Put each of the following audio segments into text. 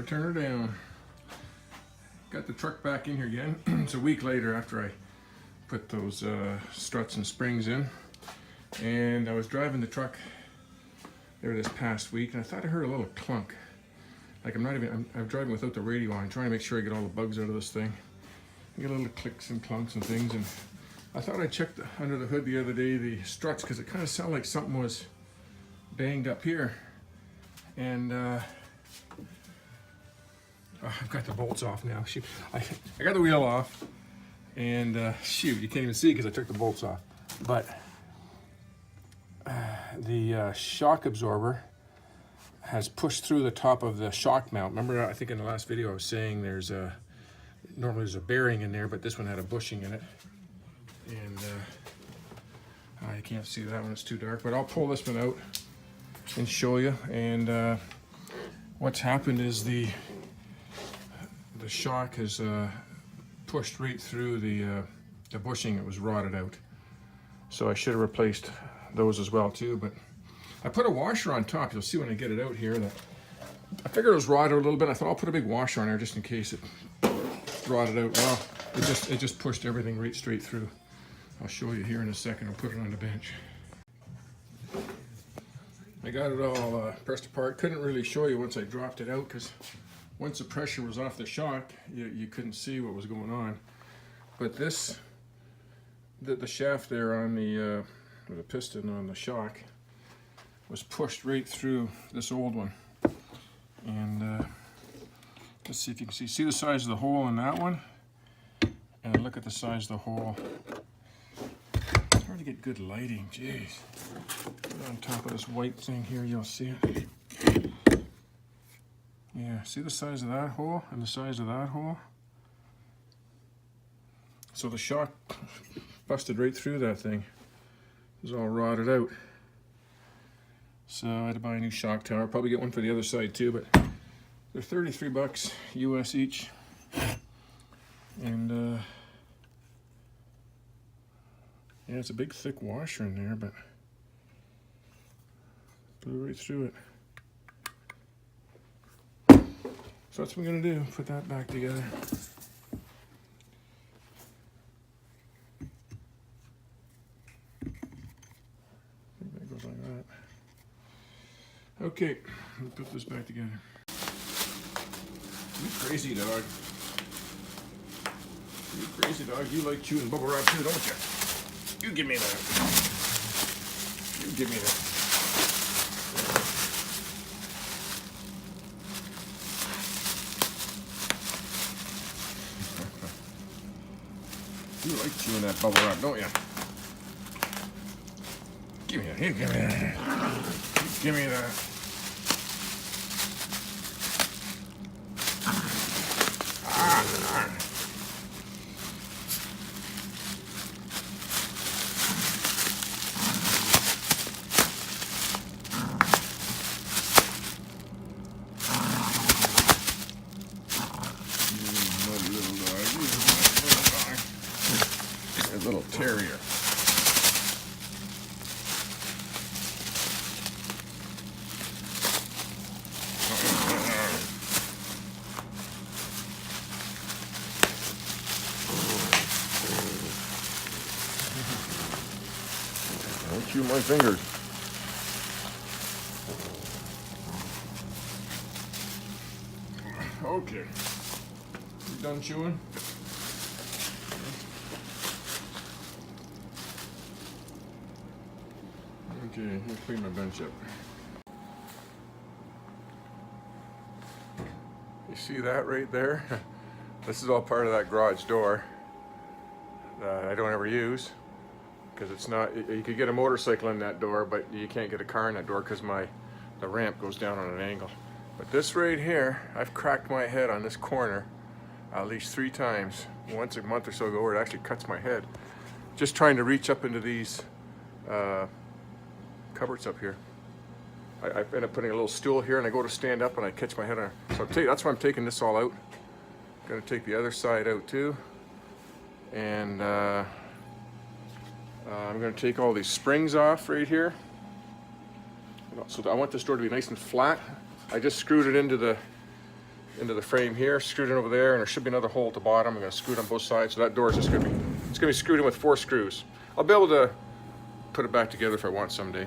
Never turn her down. Got the truck back in here again. It's a week later after I put those struts and springs in. And I was driving the truck there this past week and I thought I heard a little clunk. Like I'm driving without the radio on, trying to make sure I get all the bugs out of this thing. I get little clicks and clunks and things, and I thought I checked under the hood the other day, the struts, because it kind of sounded like something was banged up here. And I've got the bolts off now. Shoot, I got the wheel off, and shoot, you can't even see because I took the bolts off. But the shock absorber has pushed through the top of the shock mount. Remember, I think in the last video I was saying normally there's a bearing in there, but this one had a bushing in it. And I can't see that one, it's too dark, but I'll pull this one out and show you. And what's happened is the shock has pushed right through the bushing. It was rotted out. So I should have replaced those as well too, but I put a washer on top. You'll see when I get it out here that I figured it was rotted a little bit. I thought I'll put a big washer on there just in case it rotted out. Well, it just pushed everything right straight through. I'll show you here in a second. I'll put it on the bench. I got it all pressed apart. Couldn't really show you once I dropped it out because once the pressure was off the shock, you couldn't see what was going on. But this, the shaft there on the piston on the shock was pushed right through this old one. And let's see if you can see the size of the hole in that one, and look at the size of the hole. It's hard to get good lighting, jeez. Put it on top of this white thing here, you'll see it. Yeah, see the size of that hole and the size of that hole? So the shock busted right through that thing. It was all rotted out. So I had to buy a new shock tower. Probably get one for the other side too, but they're 33 bucks US each. And yeah, it's a big thick washer in there, but blew right through it. So that's what I'm gonna do, put that back together. I think that goes like that. Okay, let me put this back together. You crazy dog. You crazy dog. You like chewing bubble wrap too, don't you? You give me that. You give me that. You like chewing that bubble wrap, don't you? Give me that. Here, give me that. Give me that. Little terrier. Don't chew my fingers. Okay. You done chewing? Okay, let's clean my bench up. You see that right there? This is all part of that garage door that I don't ever use because it's not, you could get a motorcycle in that door, but you can't get a car in that door because the ramp goes down on an angle. But this right here, I've cracked my head on this corner at least 3 times. Once a month or so ago where it actually cuts my head. Just trying to reach up into these cupboards up here. I end up putting a little stool here and I go to stand up and I catch my head on it. So that's why I'm taking this all out. I'm gonna take the other side out too. And I'm gonna take all these springs off right here. So I want this door to be nice and flat. I just screwed it into into the frame here, screwed in over there, and there should be another hole at the bottom. I'm going to screw it on both sides, so that door is just going to be, it's going to be screwed in with 4 screws. I'll be able to put it back together if I want someday.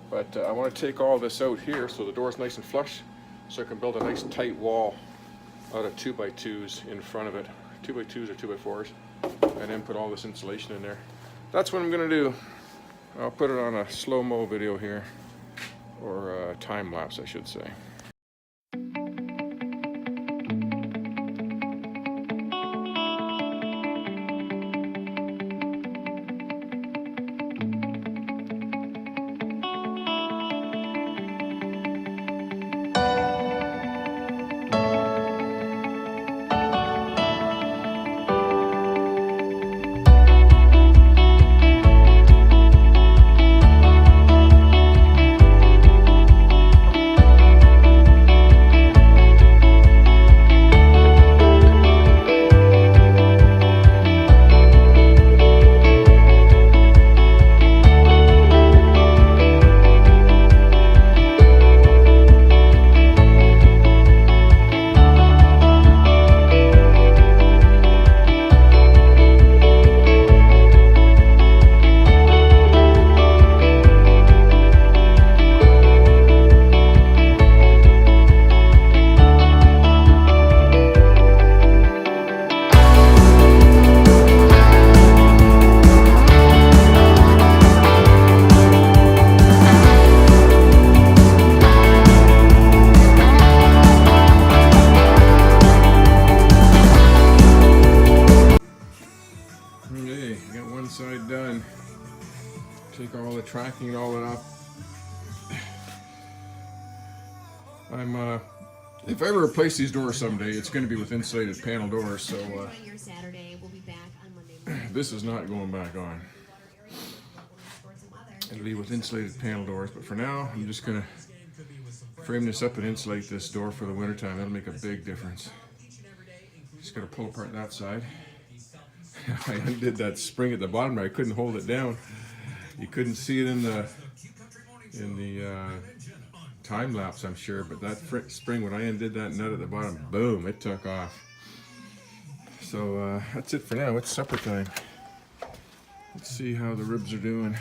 But I want to take all this out here so the door is nice and flush, so I can build a nice tight wall out of 2x2s in front of it. 2x2s or 2x4s, and then put all this insulation in there. That's what I'm going to do. I'll put it on a slow-mo video here, or a time lapse I should say. Okay, got one side done. Take all the tracking and all that off. If I ever replace these doors someday, it's going to be with insulated panel doors, so this is not going back on. It'll be with insulated panel doors, but for now, I'm just going to frame this up and insulate this door for the wintertime. That'll make a big difference. Just got to pull apart that side. I undid that spring at the bottom, but I couldn't hold it down. You couldn't see it in the time lapse, I'm sure, but that spring, when I undid that nut at the bottom, boom, it took off. So that's it for now. It's supper time. Let's see how the ribs are doing.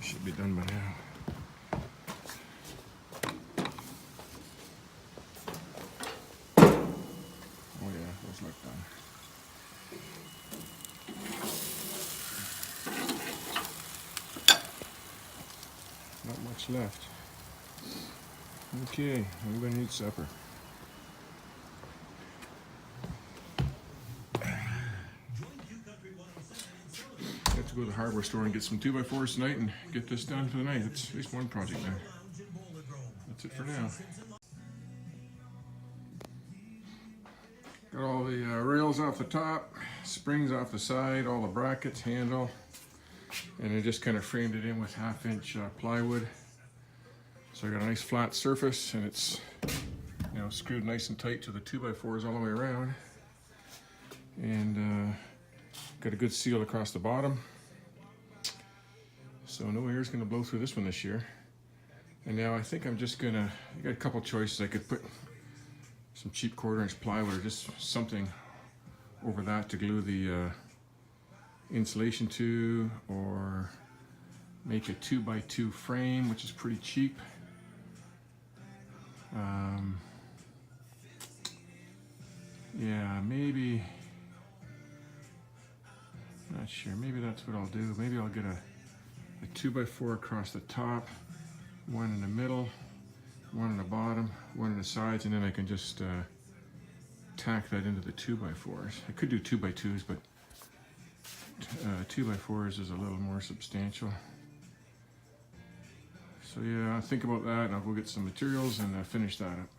Should be done by now. Oh yeah, those look done. Not much left. Okay, I'm gonna eat supper. Have to go to the hardware store and get some 2x4s tonight and get this done for the night. That's at least one project done. That's it for now. Got all the rails off the top, springs off the side, all the brackets, handle, and I just kind of framed it in with 1/2-inch plywood. So I got a nice flat surface, and it's, you know, screwed nice and tight to the 2x4s all the way around, and got a good seal across the bottom, so no air is going to blow through this one this year. And now I think I'm just gonna, I got a couple choices. I could put some cheap 1/4-inch plywood or just something over that to glue the insulation to, or make a 2x2 frame, which is pretty cheap. Yeah, maybe, not sure, maybe that's what I'll do. Maybe I'll get a 2x4 across the top, one in the middle, one in the bottom, one in the sides, and then I can just tack that into the 2x4s. I could do 2x2s, but 2x4s is a little more substantial. So yeah, I'll think about that, and I'll go get some materials and finish that up.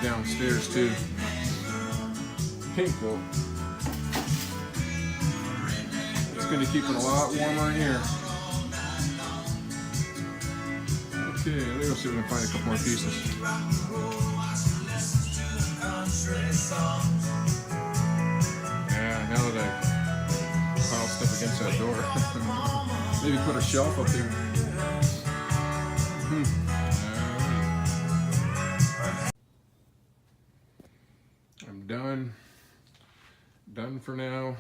downstairs too. Pink though. It's going to keep it a lot warmer in here. Okay, let's see if we can find a couple more pieces. Yeah, now that I pile stuff against that door, maybe put a shelf up there. I'm done for now.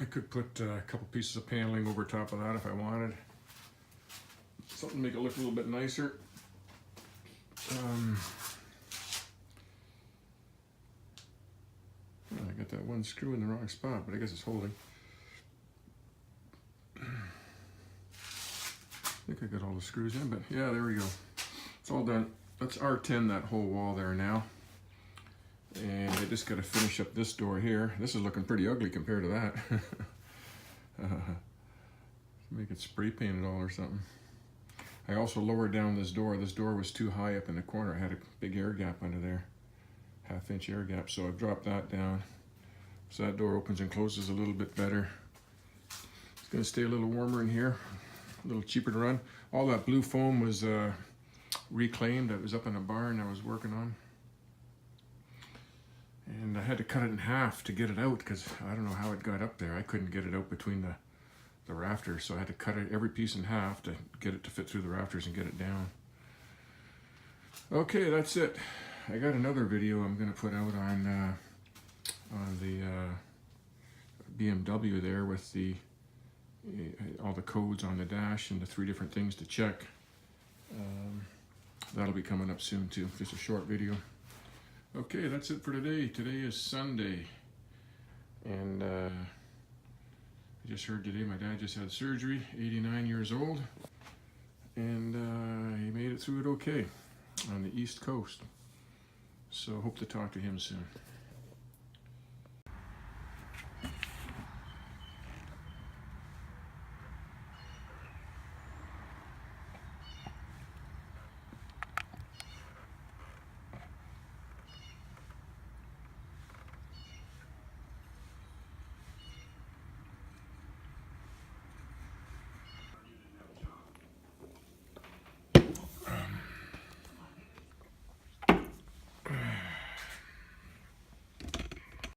I could put a couple pieces of paneling over top of that if I wanted. Something to make it look a little bit nicer. I got that one screw in the wrong spot, but I guess it's holding. I think I got all the screws in, but yeah, there we go. It's all done. Let's R10 that whole wall there now. And I just got to finish up this door here. This is looking pretty ugly compared to that. Make it spray painted all or something. I also lowered down this door. This door was too high up in the corner. I had a big air gap under there. 1/2 inch air gap. So I've dropped that down. So that door opens and closes a little bit better. It's going to stay a little warmer in here. A little cheaper to run. All that blue foam was reclaimed. That was up in a barn I was working on. And I had to cut it in half to get it out because I don't know how it got up there. I couldn't get it out between the rafters, so I had to cut it every piece in half to get it to fit through the rafters and get it down. Okay, that's it. I got another video I'm going to put out on the BMW there with the all the codes on the dash and the 3 different things to check. That'll be coming up soon too. Just a short video. Okay, that's it for today. Today is Sunday, and I just heard today my dad just had surgery, 89 years old, and he made it through it okay on the East Coast. So hope to talk to him soon.